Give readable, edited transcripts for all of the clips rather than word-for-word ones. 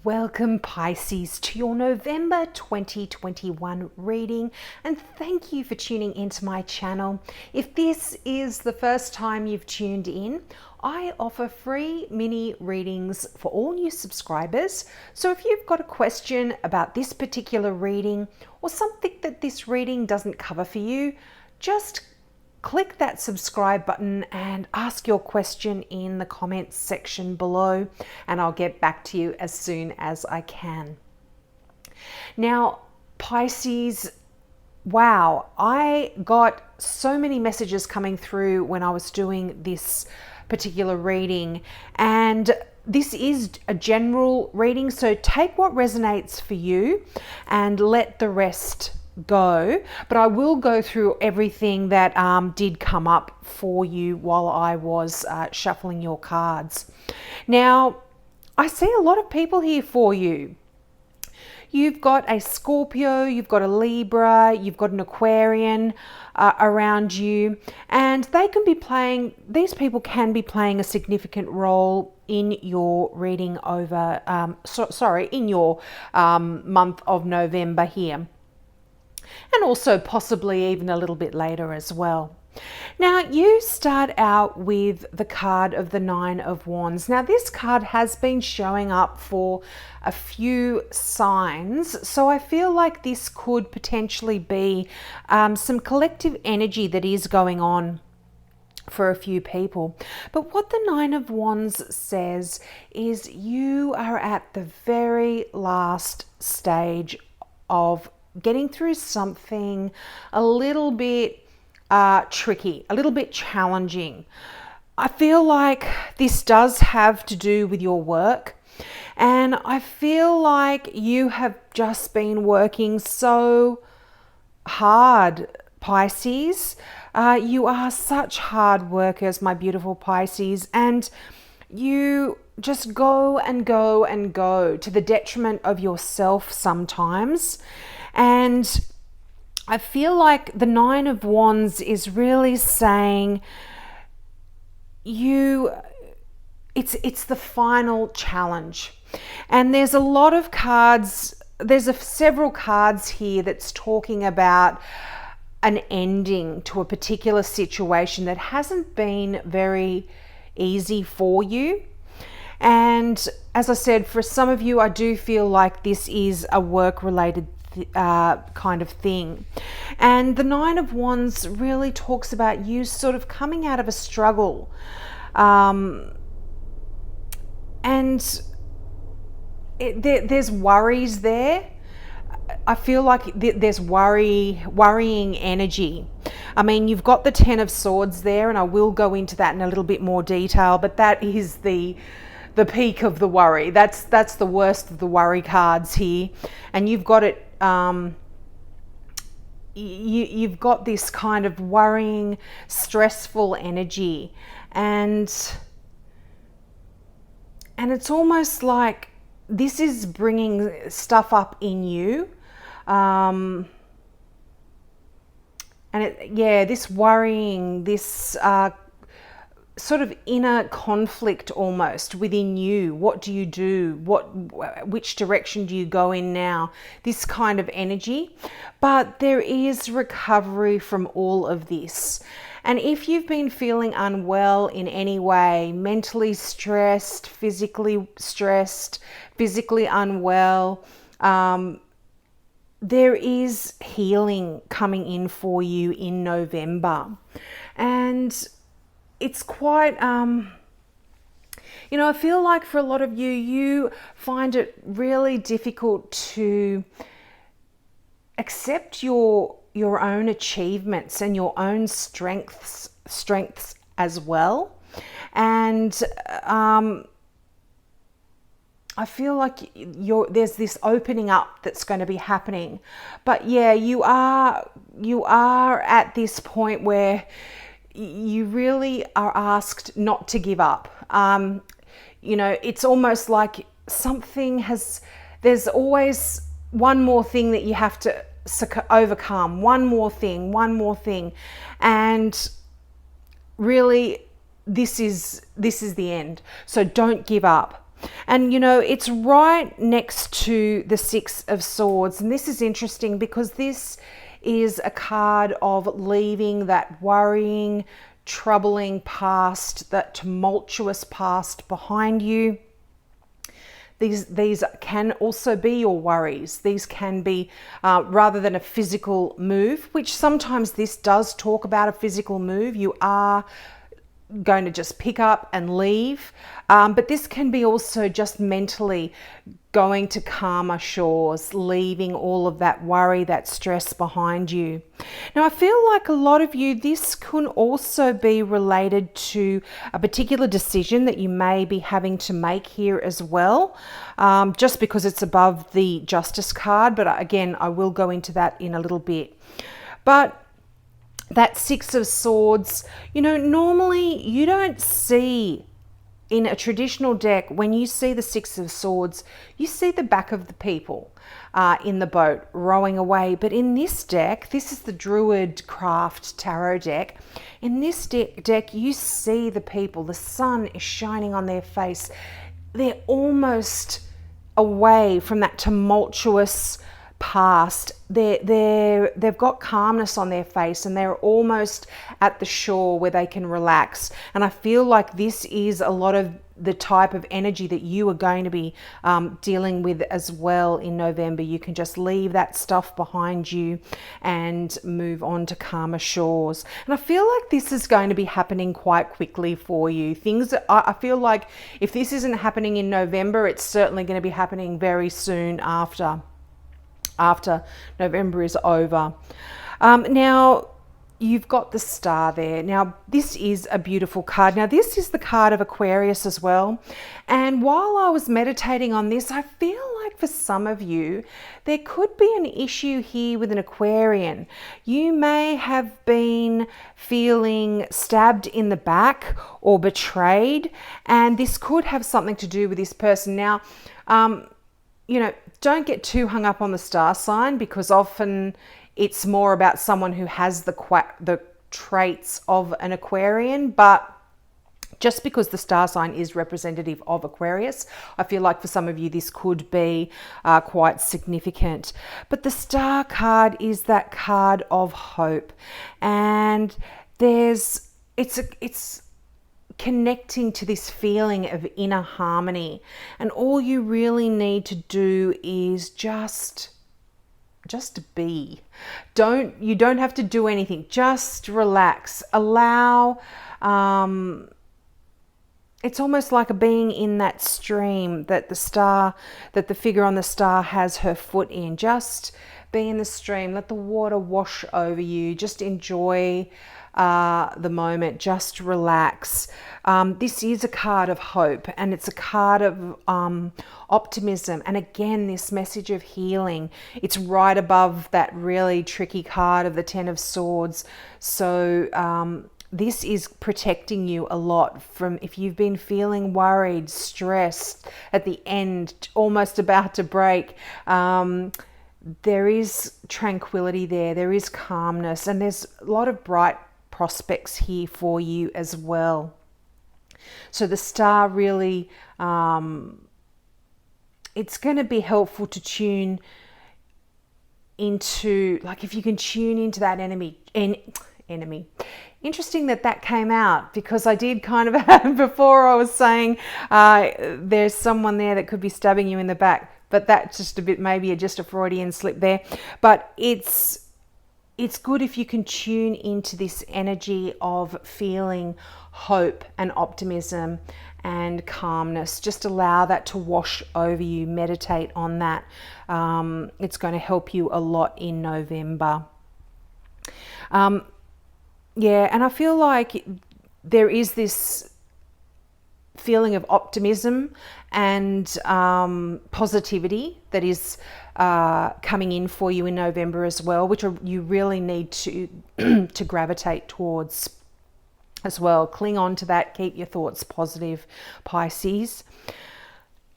Welcome Pisces to your November 2021 reading, and thank you for tuning into my channel. If this is the first time you've tuned in, I offer free mini readings for all new subscribers. So if you've got a question about this particular reading or something that this reading doesn't cover for you, just click that subscribe button and ask your question in the comments section below, and I'll get back to you as soon as I can. Now, Pisces, wow, I got so many messages coming through when I was doing this particular reading, and this is a general reading, so take what resonates for you and let the rest go, but I will go through everything that did come up for you while I was shuffling your cards. Now, I see a lot of people here for you. You've got a Scorpio, you've got a Libra, you've got an Aquarian around you, and these people can be playing a significant role in your reading over, in your month of November here. And also possibly even a little bit later as well. Now, you start out with the card of the Nine of Wands. Now, this card has been showing up for a few signs, so I feel like this could potentially be some collective energy that is going on for a few people. But what the Nine of Wands says is you are at the very last stage of getting through something a little bit tricky, a little bit challenging. I feel like this does have to do with your work, and I feel like you have just been working so hard, Pisces. You are such hard workers, my beautiful Pisces, and you just go and go and go to the detriment of yourself sometimes. And I feel like the Nine of Wands is really saying it's the final challenge. And there's a lot of cards, several cards here that's talking about an ending to a particular situation that hasn't been very easy for you. And as I said, for some of you, I do feel like this is a work-related kind of thing. And the Nine of Wands really talks about you sort of coming out of a struggle. And there's worries there. I feel like there's worrying energy. I mean, you've got the Ten of Swords there, and I will go into that in a little bit more detail, but that is the peak of the worry. That's the worst of the worry cards here. And you've got it, you've got this kind of worrying, stressful energy, and it's almost like this is bringing stuff up in you, and this worrying, this sort of inner conflict almost within you. What do you do? Which direction do you go in now? This kind of energy. But there is recovery from all of this. And if you've been feeling unwell in any way, mentally stressed, physically unwell, there is healing coming in for you in November. And it's quite, I feel like for a lot of you, you find it really difficult to accept your own achievements and your own strengths as well. And I feel like there's this opening up that's going to be happening. But yeah, you are at this point where you really are asked not to give up. It's almost like there's always one more thing that you have to overcome, one more thing. And really, this is the end. So don't give up. And you know, it's right next to the Six of Swords. And this is interesting because this is a card of leaving that worrying, troubling past, that tumultuous past behind you. These can also be your worries. These can be, rather than a physical move, which sometimes this does talk about a physical move. You are going to just pick up and leave. But this can be also just mentally going to calmer shores, leaving all of that worry, that stress behind you. Now, I feel like a lot of you, this can also be related to a particular decision that you may be having to make here as well, just because it's above the Justice card. But again, I will go into that in a little bit. But that Six of Swords, you know, normally you don't see in a traditional deck, when you see the Six of Swords, you see the back of the people in the boat rowing away. But in this deck, this is the Druid Craft Tarot deck. In this deck, you see the people. The sun is shining on their face. They're almost away from that tumultuous past. They've got calmness on their face, and they're almost at the shore where they can relax. And I feel like this is a lot of the type of energy that you are going to be dealing with as well in November. You can just leave that stuff behind you and move on to calmer shores. And I feel like this is going to be happening quite quickly for you. I feel like if this isn't happening in November, it's certainly going to be happening very soon after November is over. Now, you've got the Star there. Now, this is a beautiful card. Now, this is the card of Aquarius as well. And while I was meditating on this, I feel like for some of you, there could be an issue here with an Aquarian. You may have been feeling stabbed in the back or betrayed, and this could have something to do with this person. Now, you know, don't get too hung up on the star sign, because often it's more about someone who has the traits of an Aquarian. But just because the star sign is representative of Aquarius, I feel like for some of you this could be quite significant. But the Star card is that card of hope, and it's connecting to this feeling of inner harmony. And all you really need to do is just be. You don't have to do anything. Just relax. Allow, it's almost like being in that stream that the figure on the star has her foot in. Just be in the stream. Let the water wash over you. Just enjoy the moment. Just relax. This is a card of hope, and it's a card of optimism, and again this message of healing. It's right above that really tricky card of the Ten of Swords. So this is protecting you a lot from, if you've been feeling worried, stressed, at the end, almost about to break. There is tranquility there is calmness, and there's a lot of bright prospects here for you as well. So the Star really, it's going to be helpful to tune into, like, if you can tune into that enemy. Interesting that came out, because I did kind of, before I was saying there's someone there that could be stabbing you in the back, but that's just a bit, maybe just a Freudian slip there. But it's good if you can tune into this energy of feeling hope and optimism and calmness. Just allow that to wash over you. Meditate on that. It's going to help you a lot in November. Yeah, and I feel like there is this feeling of optimism and positivity that is coming in for you in November as well, which you really need to to gravitate towards as well. Cling on to that. Keep your thoughts positive, Pisces.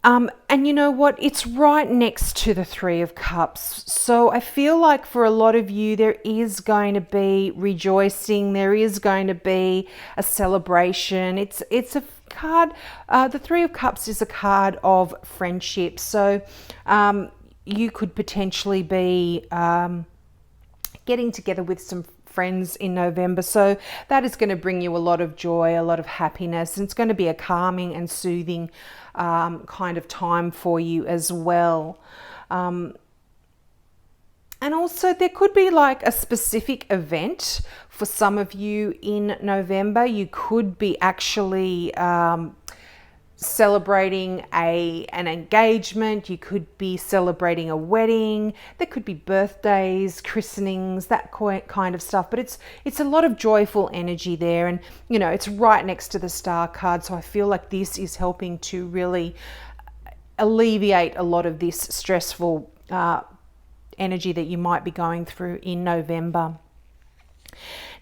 And you know what? It's right next to the Three of Cups. So I feel like for a lot of you, there is going to be rejoicing. There is going to be a celebration. It's a card, the Three of Cups is a card of friendship. So you could potentially be getting together with some friends in November. So that is going to bring you a lot of joy, a lot of happiness, and it's going to be a calming and soothing kind of time for you as well. And also there could be like a specific event for some of you in November. You could be actually celebrating an engagement. You could be celebrating a wedding. There could be birthdays, christenings, that kind of stuff. But it's a lot of joyful energy there. And, you know, it's right next to the Star card. So I feel like this is helping to really alleviate a lot of this stressful energy that you might be going through in November.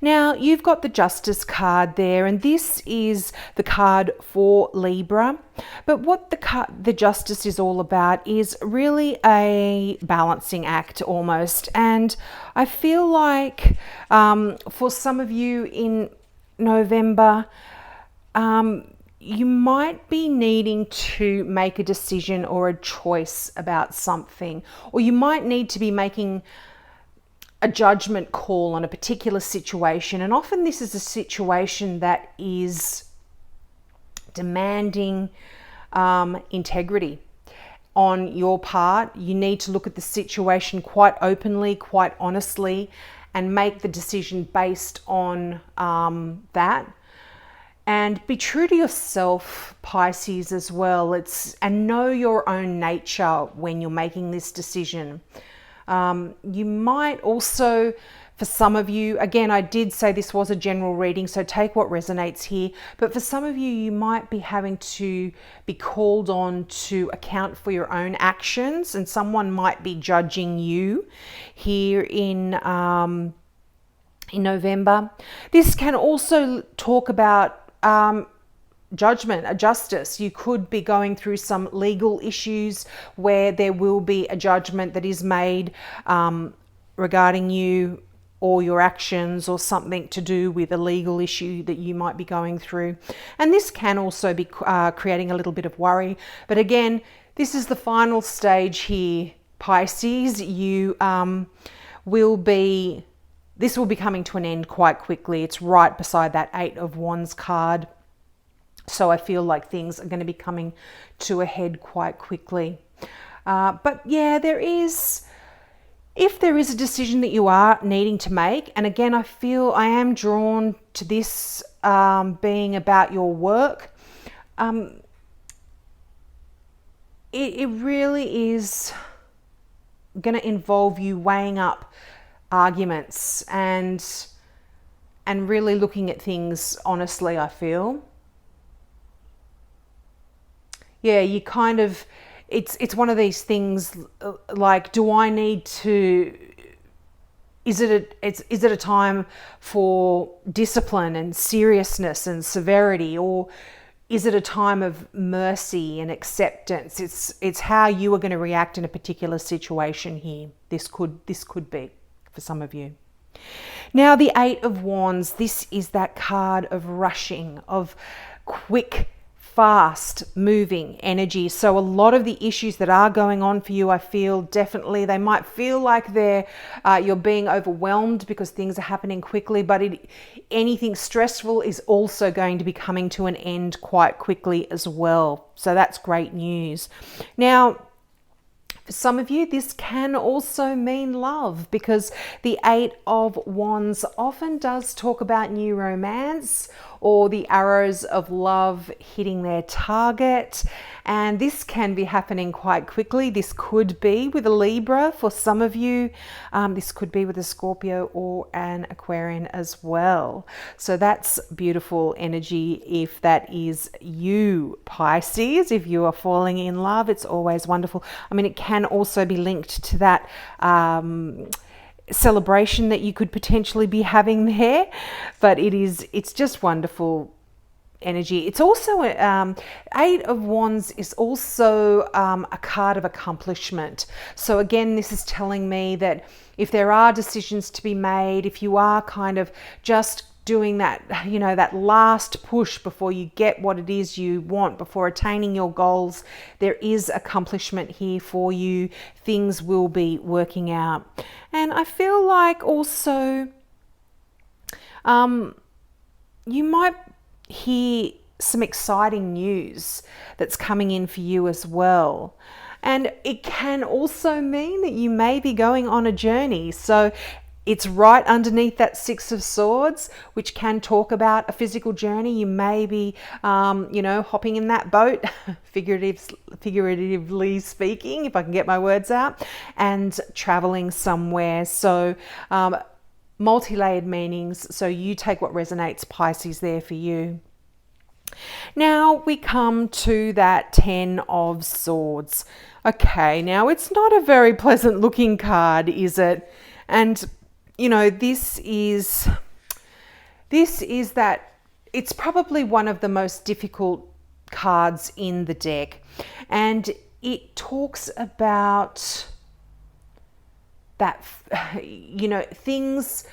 Now, you've got the Justice card there, and this is the card for Libra. But what the Justice is all about is really a balancing act almost. And I feel like for some of you in November, you might be needing to make a decision or a choice about something, or you might need to be making a judgment call on a particular situation. And often this is a situation that is demanding integrity on your part. You need to look at the situation quite openly, quite honestly, and make the decision based on that. And be true to yourself, Pisces, as well. And know your own nature when you're making this decision. You might also, for some of you, again, I did say this was a general reading, so take what resonates here. But for some of you, you might be having to be called on to account for your own actions, and someone might be judging you here in November. This can also talk about judgment, a justice. You could be going through some legal issues where there will be a judgment that is made regarding you or your actions, or something to do with a legal issue that you might be going through. And this can also be creating a little bit of worry. But again, this is the final stage here, Pisces. This will be coming to an end quite quickly. It's right beside that Eight of Wands card. So I feel like things are going to be coming to a head quite quickly. But yeah, if there is a decision that you are needing to make, and again, I am drawn to this being about your work. It really is going to involve you weighing up arguments and really looking at things honestly, I feel. Yeah, you kind of, it's one of these things like, do I need to, is it a time for discipline and seriousness and severity, or is it a time of mercy and acceptance? It's how you are going to react in a particular situation here. This could be for some of you. Now, the Eight of Wands, this is that card of rushing, of quick, fast moving energy. So a lot of the issues that are going on for you, I feel definitely, they might feel like you're being overwhelmed because things are happening quickly, but anything stressful is also going to be coming to an end quite quickly as well. So that's great news. Now, for some of you, this can also mean love, because the Eight of Wands often does talk about new romance or the arrows of love hitting their target. And this can be happening quite quickly. This could be with a Libra for some of you. This could be with a Scorpio or an Aquarian as well. So that's beautiful energy if that is you, Pisces. If you are falling in love, it's always wonderful. I mean, it can also be linked to that celebration that you could potentially be having there, but it's just wonderful energy. It's also Eight of Wands is also a card of accomplishment. So again, this is telling me that if there are decisions to be made, if you are kind of just doing that, that last push before you get what it is you want, before attaining your goals. There is accomplishment here for you. Things will be working out. And I feel like also you might hear some exciting news that's coming in for you as well. And it can also mean that you may be going on a journey. So it's right underneath that Six of Swords, which can talk about a physical journey. You may be, hopping in that boat, figuratively speaking, if I can get my words out, and traveling somewhere. So multi-layered meanings. So you take what resonates, Pisces, there for you. Now we come to that Ten of Swords. Okay, now it's not a very pleasant looking card, is it? And this is that it's probably one of the most difficult cards in the deck, and it talks about that things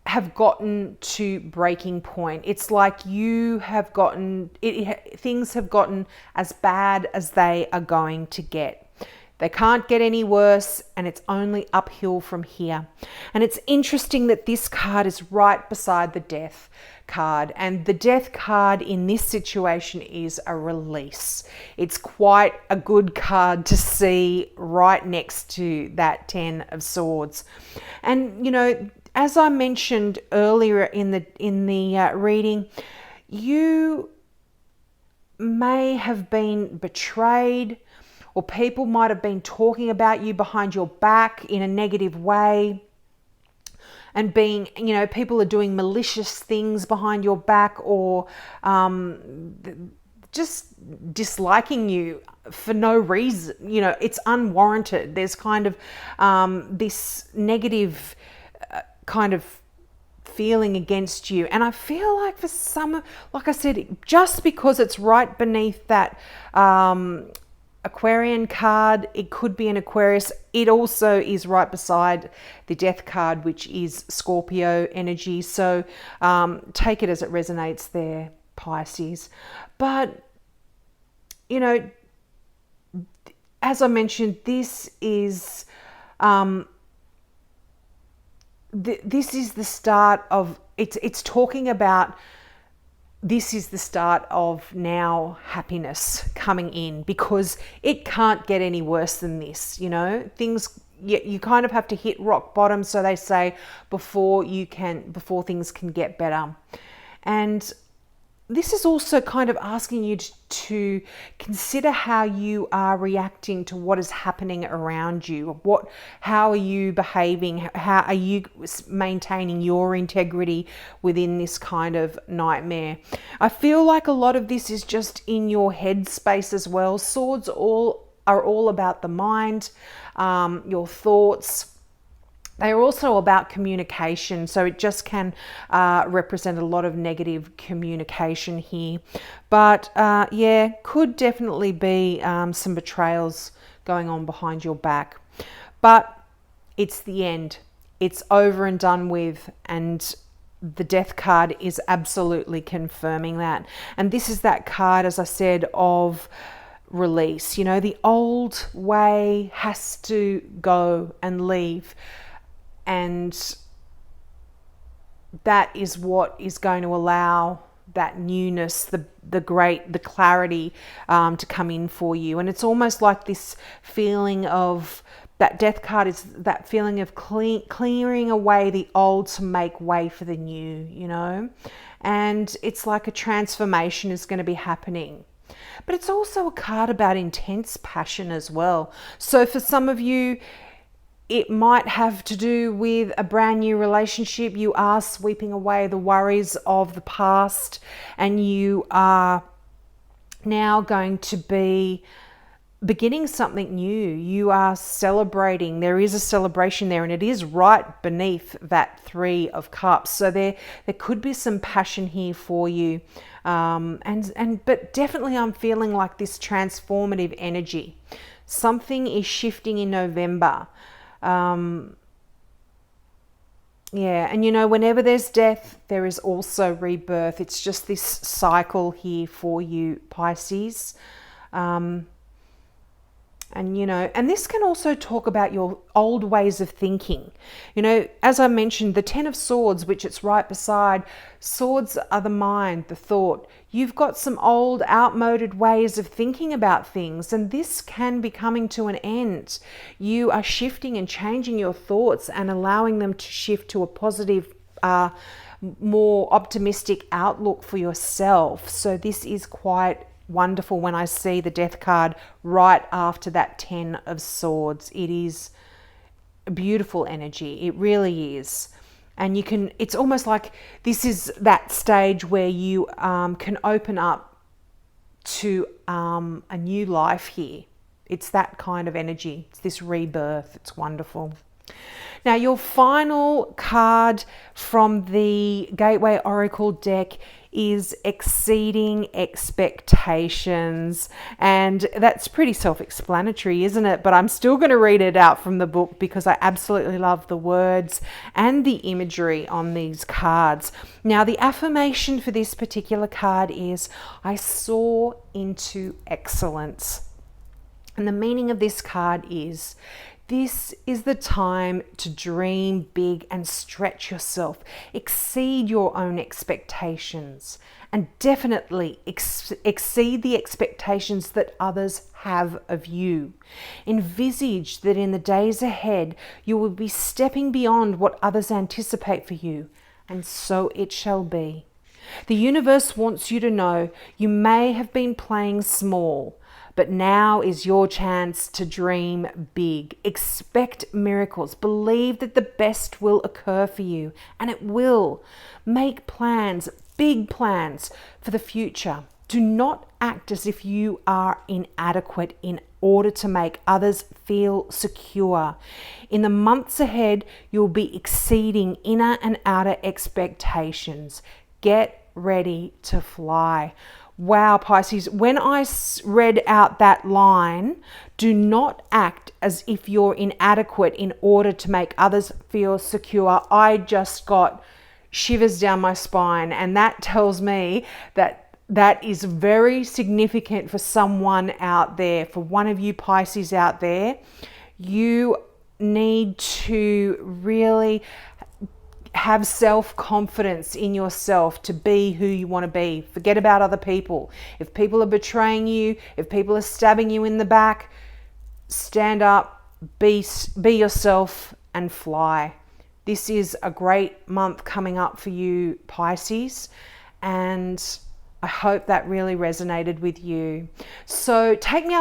have gotten to breaking point. It's like things have gotten as bad as they are going to get. They can't get any worse, and it's only uphill from here. And it's interesting that this card is right beside the Death card, and the Death card in this situation is a release. It's quite a good card to see right next to that Ten of Swords. And as I mentioned earlier in the reading, you may have been betrayed, or people might have been talking about you behind your back in a negative way, and people are doing malicious things behind your back, or just disliking you for no reason. It's unwarranted. There's kind of this negative kind of feeling against you. And I feel like for some, like I said, just because it's right beneath that Aquarian card, it could be an Aquarius. It also is right beside the Death card, which is Scorpio energy. So take it as it resonates there, Pisces. But, as I mentioned, this is this is the start of, it's talking about, this is the start of now happiness coming in, because it can't get any worse than this. Things, you kind of have to hit rock bottom, so they say, before things can get better. And this is also kind of asking you to consider how you are reacting to what is happening around you. How are you behaving? How are you maintaining your integrity within this kind of nightmare? I feel like a lot of this is just in your head space as well. Swords are all about the mind, your thoughts. They are also about communication, so it just can represent a lot of negative communication here. But could definitely be some betrayals going on behind your back. But it's the end. It's over and done with, and the Death card is absolutely confirming that. And this is that card, as I said, of release. The old way has to go and leave. And that is what is going to allow that newness, the clarity to come in for you. And it's almost like this feeling of, that Death card is that feeling of clearing away the old to make way for the new, And it's like a transformation is going to be happening. But it's also a card about intense passion as well. So for some of you, it might have to do with a brand new relationship. You are sweeping away the worries of the past, and you are now going to be beginning something new. You are celebrating. There is a celebration there, and it is right beneath that Three of Cups. So there could be some passion here for you. But definitely I'm feeling like this transformative energy. Something is shifting in November. Yeah, and whenever there's death, there is also rebirth. It's just this cycle here for you, Pisces. And this can also talk about your old ways of thinking. As I mentioned, the 10 of Swords, which it's right beside, swords are the mind, the thought. You've got some old, outmoded ways of thinking about things, and this can be coming to an end. You are shifting and changing your thoughts and allowing them to shift to a positive, more optimistic outlook for yourself. So this is quite wonderful when I see the Death card right after that 10 of Swords. It is a beautiful energy. It really is. And it's almost like this is that stage where you can open up to a new life here. It's that kind of energy. It's this rebirth. It's wonderful. Now, your final card from the Gateway Oracle deck is exceeding expectations. And that's pretty self-explanatory, isn't it? But I'm still going to read it out from the book because I absolutely love the words and the imagery on these cards. Now, the affirmation for this particular card is, I soar into excellence. And the meaning of this card is, this is the time to dream big and stretch yourself, exceed your own expectations, and definitely exceed the expectations that others have of you. Envisage that in the days ahead, you will be stepping beyond what others anticipate for you, and so it shall be. The universe wants you to know you may have been playing small, but now is your chance to dream big. Expect miracles. Believe that the best will occur for you, and it will. Make plans, big plans for the future. Do not act as if you are inadequate in order to make others feel secure. In the months ahead, you'll be exceeding inner and outer expectations. Get ready to fly. Wow, Pisces, when I read out that line, do not act as if you're inadequate in order to make others feel secure, I just got shivers down my spine. And that tells me that that is very significant for someone out there, for one of you Pisces out there. You need to really have self-confidence in yourself to be who you want to be. Forget about other people. If people are betraying you, if people are stabbing you in the back, stand up, be yourself and fly. This is a great month coming up for you, Pisces, and I hope that really resonated with you. So take me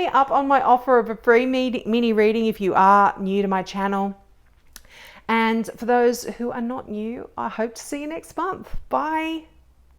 up on my offer of a free mini reading if you are new to my channel. And for those who are not new, I hope to see you next month. Bye.